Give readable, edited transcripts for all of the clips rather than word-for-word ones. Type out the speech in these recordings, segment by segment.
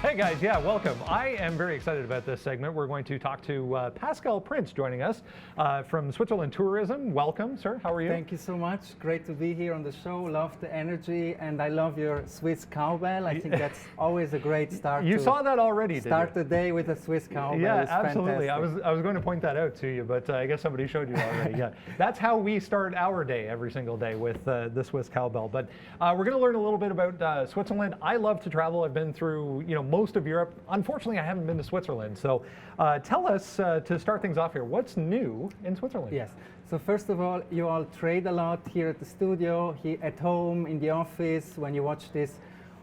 Hey guys, yeah, welcome. I am very excited about this segment. We're going to talk to Pascal Prinz joining us from Switzerland Tourism. Welcome, sir. How are you? Thank you so much. Great to be here on the show. Love the energy, and I love your Swiss cowbell. I think that's always a great start. You saw that already, Start the day with a Swiss cowbell. Yeah, it's absolutely. fantastic. I was going to point that out to you, but I guess somebody showed you already. Yeah, that's how we start our day every single day with the Swiss cowbell. But we're going to learn a little bit about Switzerland. I love to travel. I've been through most of Europe. Unfortunately, I haven't been to Switzerland. So tell us, to start things off here, what's new in Switzerland? Yes. So first of all, you all trade a lot here at the studio, here at home, in the office, when you watch this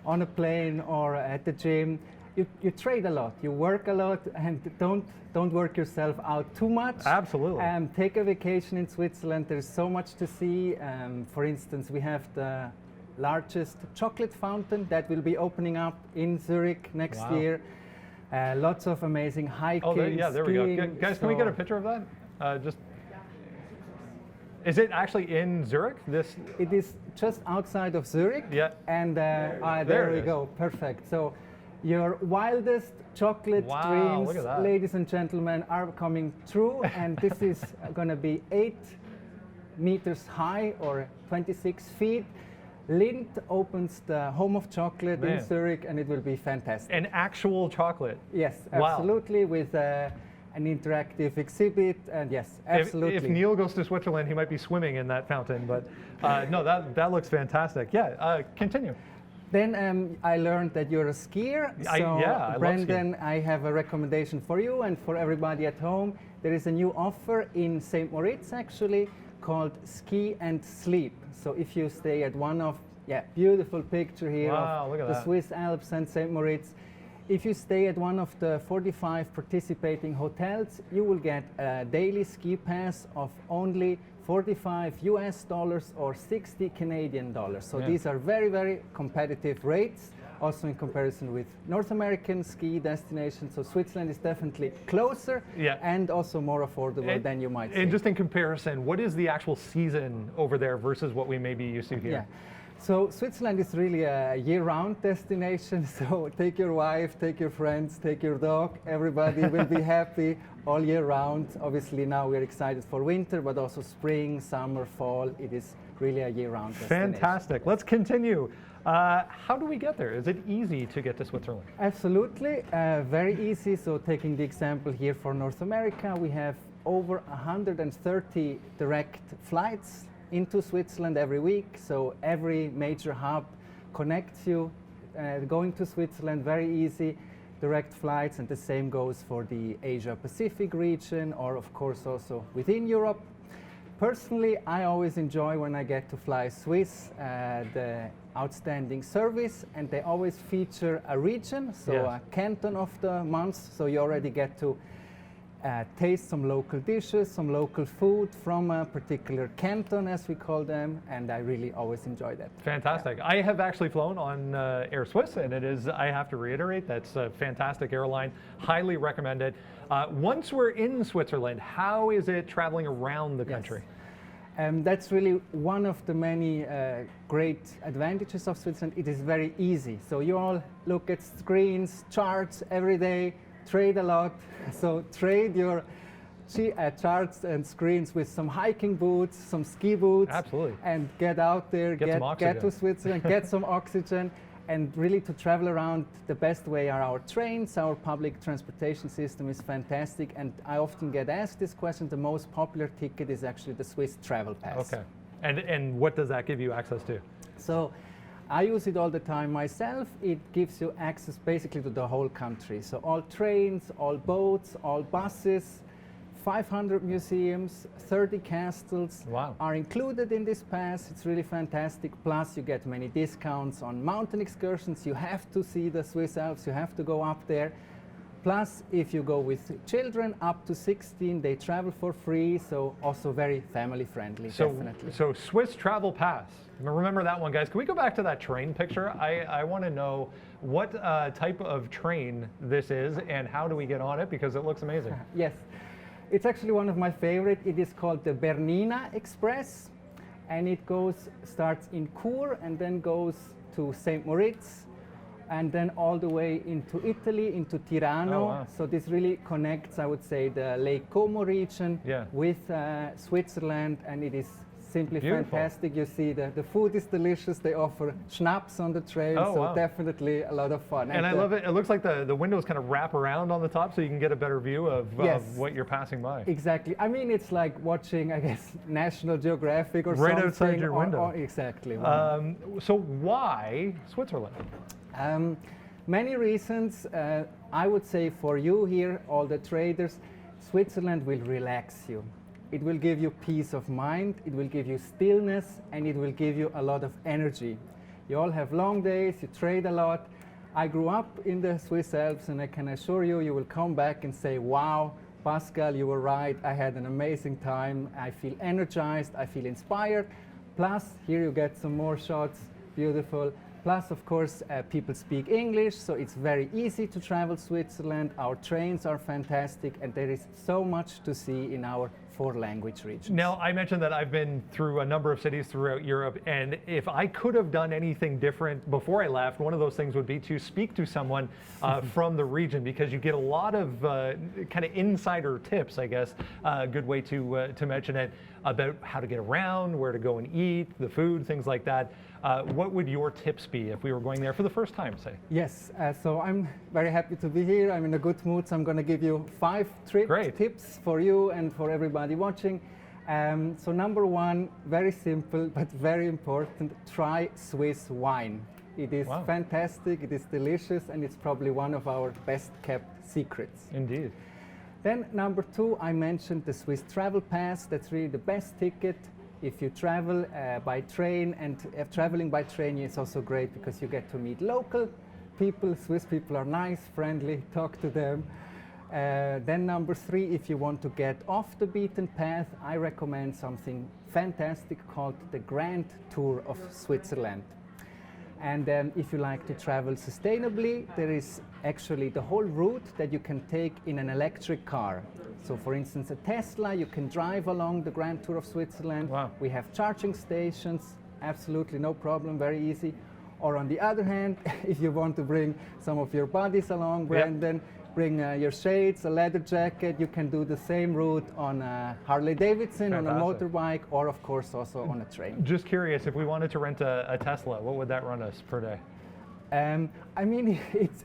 on a plane or at the gym. You trade a lot, you work a lot, and don't work yourself out too much. Absolutely. Take a vacation in Switzerland. There's so much to see. For instance, we have the largest chocolate fountain that will be opening up in Zurich next year. Lots of amazing hiking. There we go. Guys, can we get a picture of that? Is it actually in Zurich? It is just outside of Zurich. Yeah. And there we go. Perfect. So your wildest chocolate dreams, ladies and gentlemen, are coming true. And this is going to be 8 meters high or 26 feet. Lindt opens the home of chocolate in Zurich, and it will be fantastic. An actual chocolate? Yes, absolutely, with an interactive exhibit, and yes, absolutely. If Neil goes to Switzerland, he might be swimming in that fountain, but no, that looks fantastic. Yeah, continue. Then I learned that you're a skier, so Brendan, I have a recommendation for you and for everybody at home. There is a new offer in St. Moritz, actually, called Ski and Sleep. So if you stay at one of, beautiful picture here of the Swiss Alps and St. Moritz. If you stay at one of the 45 participating hotels, you will get a daily ski pass of only $45 US or 60 Canadian dollars. So these are very, very competitive rates, also in comparison with North American ski destinations. So Switzerland is definitely closer and also more affordable than you might think. And just in comparison, what is the actual season over there versus what we may be used to here? Yeah. So Switzerland is really a year-round destination. So take your wife, take your friends, take your dog. Everybody will be happy all year round. Obviously now we're excited for winter, but also spring, summer, fall. It is really a year-round destination. Fantastic. Let's continue. How do we get there? Is it easy to get to Switzerland? Absolutely, very easy. So taking the example here for North America, we have over 130 direct flights into Switzerland every week. So every major hub connects you. Going to Switzerland, very easy, direct flights, and the same goes for the Asia Pacific region, or of course also within Europe. Personally, I always enjoy when I get to fly Swiss, the outstanding service, and they always feature a region, so a canton of the month, so you already get to taste some local dishes, some local food from a particular canton, as we call them, and I really always enjoy that. Fantastic. I have actually flown on Air Swiss, and it is, I have to reiterate, that's a fantastic airline. Highly recommend it. Once we're in Switzerland, how is it traveling around the country? That's really one of the many great advantages of Switzerland. It is very easy. So you all look at screens, charts every day, trade a lot. So trade your charts and screens with some hiking boots, some ski boots. Absolutely. And get out there, get to Switzerland, get some oxygen. And really to travel around, the best way are our trains. Our public transportation system is fantastic. And I often get asked this question. The most popular ticket is actually the Swiss Travel Pass. Okay. And what does that give you access to? So I use it all the time myself. It gives you access basically to the whole country. So all trains, all boats, all buses, 500 museums, 30 castles are included in this pass. It's really fantastic. Plus you get many discounts on mountain excursions. You have to see the Swiss Alps. You have to go up there. Plus, if you go with children up to 16, they travel for free. So also very family friendly, definitely. So Swiss Travel Pass. Remember that one, guys. Can we go back to that train picture? I want to know what type of train this is and how do we get on it, because it looks amazing. Yes. It's actually one of my favorite. It is called the Bernina Express, and it starts in Chur and then goes to St. Moritz, and then all the way into Italy, into Tirano. Oh, wow. So this really connects, I would say, the Lake Como region with Switzerland, and it is simply fantastic. You see the food is delicious. They offer schnapps on the train, so definitely a lot of fun. And I love it. It looks like the windows kind of wrap around on the top so you can get a better view of what you're passing by. Exactly. I mean, it's like watching, I guess, National Geographic or something. Right outside your window. Exactly. So why Switzerland? Many reasons. I would say for you here, all the traders, Switzerland will relax you. It will give you peace of mind, it will give you stillness, and it will give you a lot of energy. You all have long days, you trade a lot. I grew up in the Swiss Alps, and I can assure you, you will come back and say, wow, Pascal, you were right, I had an amazing time, I feel energized, I feel inspired. Plus, here you get some more shots, beautiful. Plus, of course, people speak English, so it's very easy to travel Switzerland. Our trains are fantastic, and there is so much to see in our 4 language regions. Now, I mentioned that I've been through a number of cities throughout Europe, and if I could have done anything different before I left, one of those things would be to speak to someone from the region, because you get a lot of kind of insider tips, I guess, a good way to mention it, about how to get around, where to go and eat, the food, things like that. What would your tips be if we were going there for the first time, say? Yes, so I'm very happy to be here. I'm in a good mood, so I'm going to give you 5 tips for you and for everybody watching. So number 1, very simple but very important, try Swiss wine. It is fantastic, it is delicious, and it's probably one of our best kept secrets. Indeed. Then number 2, I mentioned the Swiss Travel Pass. That's really the best ticket. If you travel by train, and traveling by train is also great because you get to meet local people. Swiss people are nice, friendly, talk to them. Then number 3, if you want to get off the beaten path, I recommend something fantastic called the Grand Tour of Switzerland. And if you like to travel sustainably, there is actually the whole route that you can take in an electric car. So for instance, a Tesla, you can drive along the Grand Tour of Switzerland. Wow. We have charging stations, absolutely no problem, very easy. Or on the other hand, if you want to bring some of your buddies along, Brandon, bring your shades, a leather jacket, you can do the same route on a Harley Davidson, on a motorbike, or of course also on a train. Just curious, if we wanted to rent a Tesla, what would that run us per day? I mean,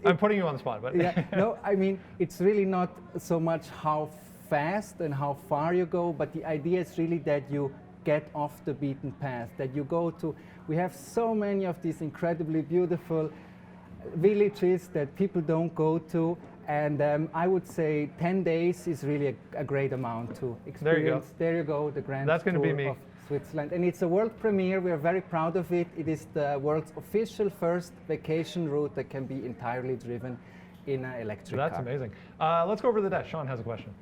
I'm putting you on the spot, but no, I mean, it's really not so much how fast and how far you go, but the idea is really that you get off the beaten path, that you go to, we have so many of these incredibly beautiful villages that people don't go to, and I would say 10 days is really a great amount to experience. There you go, the Grand Tour of Switzerland. And it's a world premiere, we are very proud of it. It is the world's official first vacation route that can be entirely driven in an electric car. That's amazing. Let's go over to the desk. Sean has a question.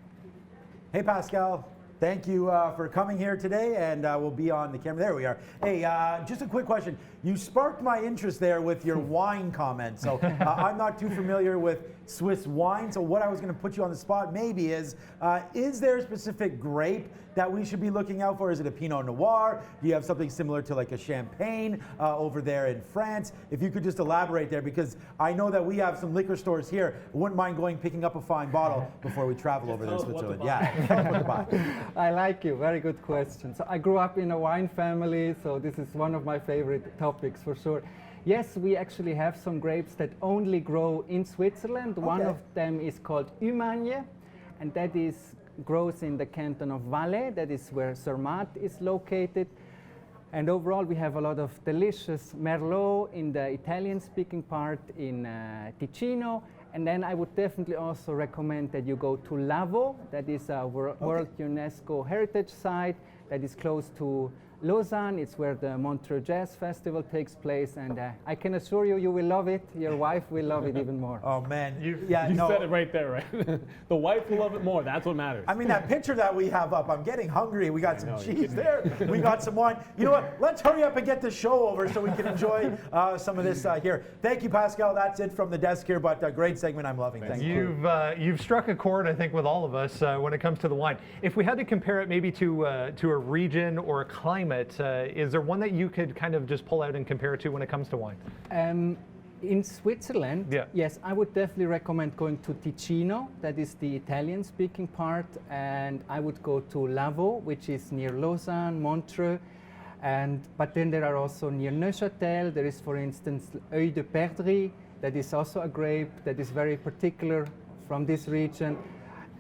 Hey, Pascal. Thank you for coming here today, and we'll be on the camera. There we are. Hey, just a quick question. You sparked my interest there with your wine comment. So I'm not too familiar with Swiss wine, so what I was going to put you on the spot maybe is there a specific grape that we should be looking out for? Is it a Pinot Noir? Do you have something similar to like a Champagne over there in France? If you could just elaborate there, because I know that we have some liquor stores here. I wouldn't mind picking up a fine bottle before we travel over there to Switzerland. Yeah, tell us what to buy. I like you, very good question. So I grew up in a wine family, so this is one of my favorite topics for sure. Yes, we actually have some grapes that only grow in Switzerland. Okay. One of them is called Humagne, and that grows in the canton of Valais. That is where Zermatt is located. And overall, we have a lot of delicious Merlot in the Italian-speaking part in Ticino. And then I would definitely also recommend that you go to Lavaux. That is a World UNESCO Heritage Site that is close to Lausanne. It's where the Montreux Jazz Festival takes place, and I can assure you, you will love it. Your wife will love it even more. Oh man, you said it right there, right? The wife will love it more. That's what matters. I mean, that picture that we have up, I'm getting hungry. We got some cheese there. We got some wine. You know what? Let's hurry up and get the show over so we can enjoy some of this here. Thank you, Pascal. That's it from the desk here, but a great segment. I'm loving this. You've struck a chord, I think, with all of us when it comes to the wine. If we had to compare it maybe to a region or a climate, is there one that you could kind of just pull out and compare it to when it comes to wine? In Switzerland, Yeah. yes, I would definitely recommend going to Ticino, that is the Italian-speaking part, and I would go to Lavaux, which is near Lausanne, Montreux, but then there are also near Neuchâtel, there is, for instance, Œil de Perdrix, that is also a grape that is very particular from this region.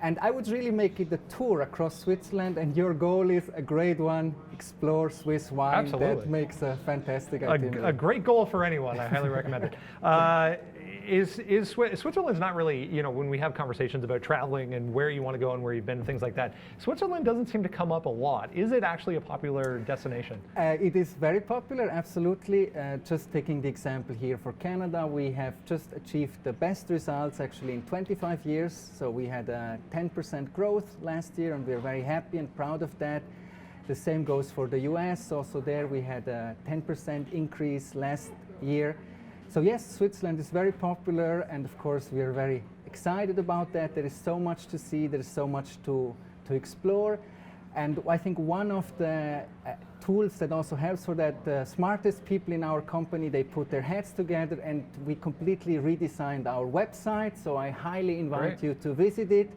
And I would really make it a tour across Switzerland, and your goal is a great one, explore Swiss wine. Absolutely. That makes a fantastic itinerary. A great goal for anyone. I highly recommend it. Switzerland's not really, when we have conversations about traveling and where you want to go and where you've been, things like that, Switzerland doesn't seem to come up a lot. Is it actually a popular destination? It is very popular, absolutely. Just taking the example here for Canada, we have just achieved the best results actually in 25 years. So we had a 10% growth last year, and we're very happy and proud of that. The same goes for the US. Also there we had a 10% increase last year. So yes, Switzerland is very popular, and of course we are very excited about that. There is so much to see, there is so much to explore. And I think one of the tools that also helps for that, the smartest people in our company, they put their heads together, and we completely redesigned our website. So I highly invite you to visit it.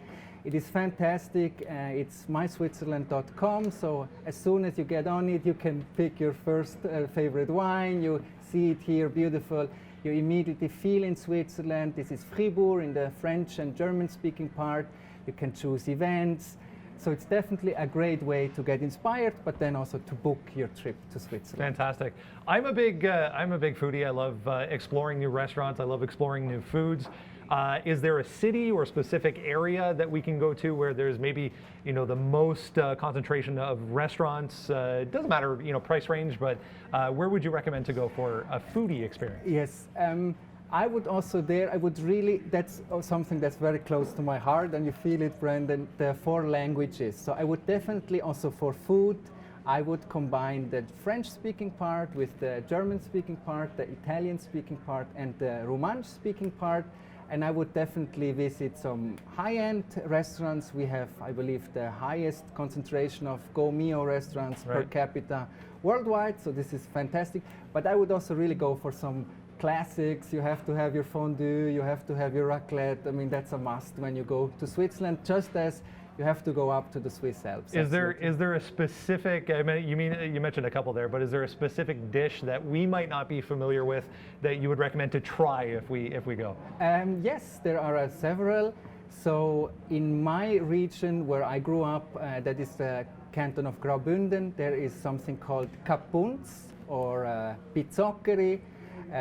It is fantastic. It's myswitzerland.com. So as soon as you get on it, you can pick your first favorite wine. You see it here, beautiful. You immediately feel in Switzerland. This is Fribourg in the French and German speaking part. You can choose events. So it's definitely a great way to get inspired, but then also to book your trip to Switzerland. Fantastic. I'm a big foodie. I love exploring new restaurants. I love exploring new foods. Is there a city or specific area that we can go to where there's maybe the most concentration of restaurants? It doesn't matter price range, but where would you recommend to go for a foodie experience? Yes, I would also that's something that's very close to my heart, and you feel it, Brandon, the 4 languages. So I would definitely also for food, I would combine the French-speaking part with the German-speaking part, the Italian-speaking part, and the Romansh-speaking part. And I would definitely visit some high-end restaurants. We have, I believe, the highest concentration of Go-Mio restaurants per capita worldwide, so this is fantastic. But I would also really go for some classics. You have to have your fondue, you have to have your raclette. I mean, that's a must when you go to Switzerland, just as you have to go up to the Swiss Alps. Is there a specific, you mentioned a couple there, but is there a specific dish that we might not be familiar with that you would recommend to try if we go? Yes, there are several. So in my region where I grew up, that is the canton of Graubünden, there is something called Kapunz or pizzoccheri.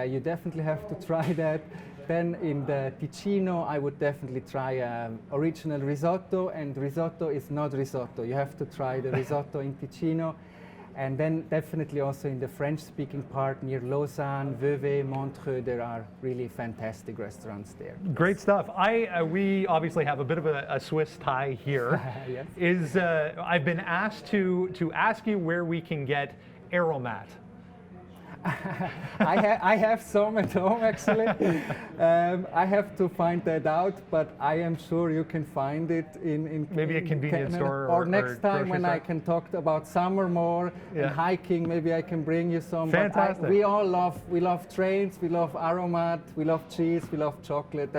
You definitely have to try that. Then in the Ticino, I would definitely try original risotto, and risotto is not risotto. You have to try the risotto in Ticino. And then definitely also in the French-speaking part near Lausanne, Vevey, Montreux, there are really fantastic restaurants there. Great stuff. We obviously have a bit of a Swiss tie here. Yes. I've been asked to ask you where we can get aromat. I have some at home actually. I have to find that out, but I am sure you can find it in maybe a convenience store or next time when store. I can talk about summer more and hiking. Maybe I can bring you some. Fantastic. We love trains, we love aromat, we love cheese, we love chocolate.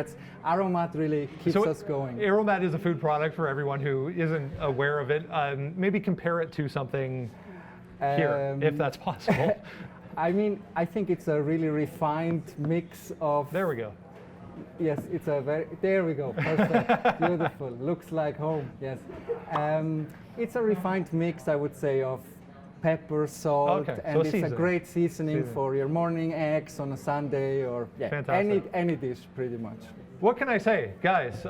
Aromat really keeps us going. Aromat is a food product for everyone who isn't aware of it. Maybe compare it to something here, if that's possible. I mean, I think it's a really refined mix of. There we go. Yes, it's there we go, perfect, beautiful, looks like home, yes. It's a refined mix, I would say, of pepper, salt, and it's a great seasoning for your morning eggs on a Sunday or any dish pretty much. What can I say, guys?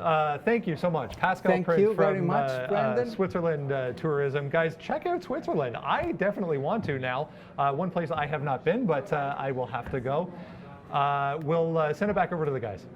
Thank you so much. Pascal Prinz Thank you very from much, Brandon. Switzerland Tourism. Guys, check out Switzerland. I definitely want to now. One place I have not been, but I will have to go. We'll send it back over to the guys.